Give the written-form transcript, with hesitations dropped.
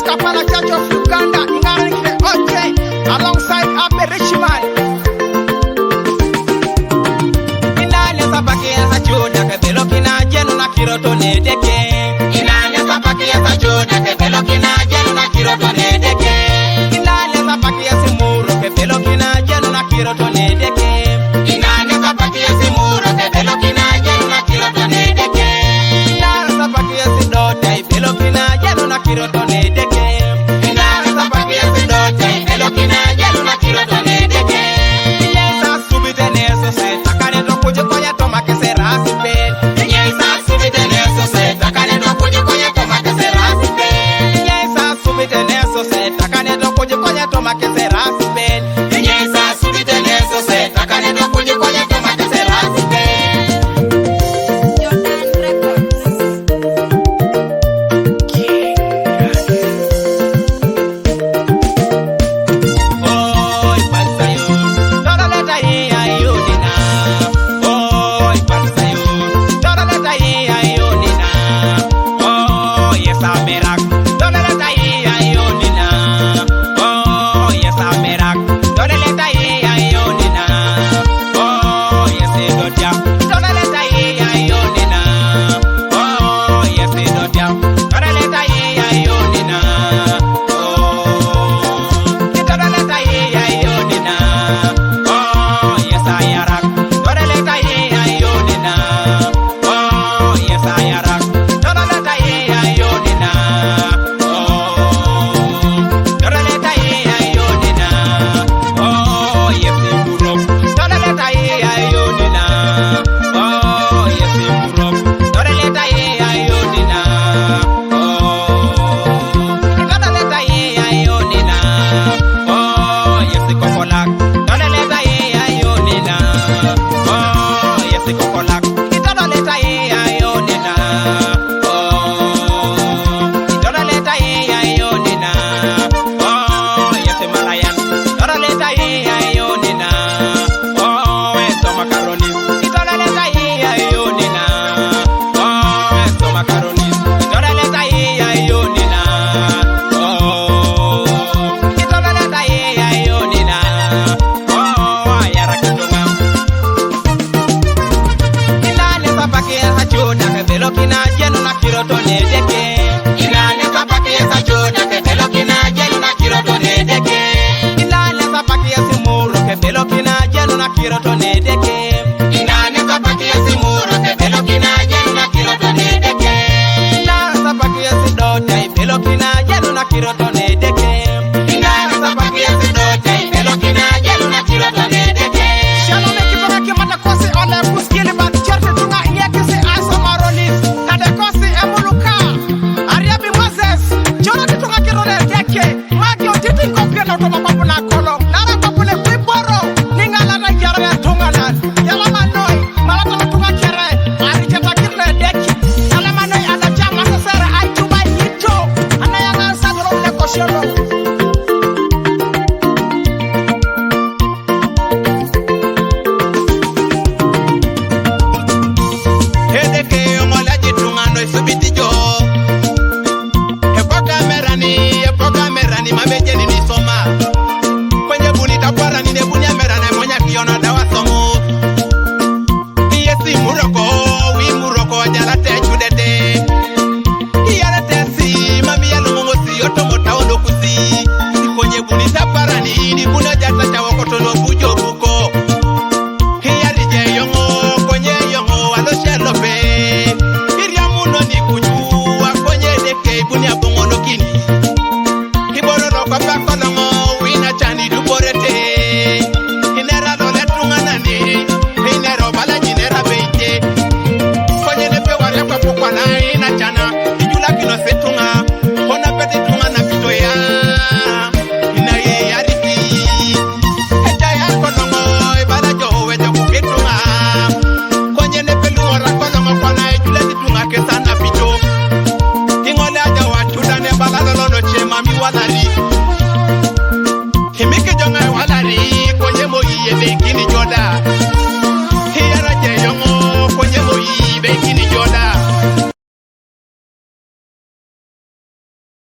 Kapala Church of Uganda, Ingarikle Oche, alongside Abe Richman. Inane sapaki ya sachuda kebelo kina jenu na kiroto nedeke. Inane sapaki ya sachuda kebelo kina jenu na kiroto nedeke. Inane sapaki ya simuro kebelo kina jenu na kiroto nedeke. Inane sapaki ya simuro kebelo kina jenu na kiroto nedeke. Inane sapaki ya sidote kebelo kina jenu na kiroto nedeke. Ella ya ye de kini joda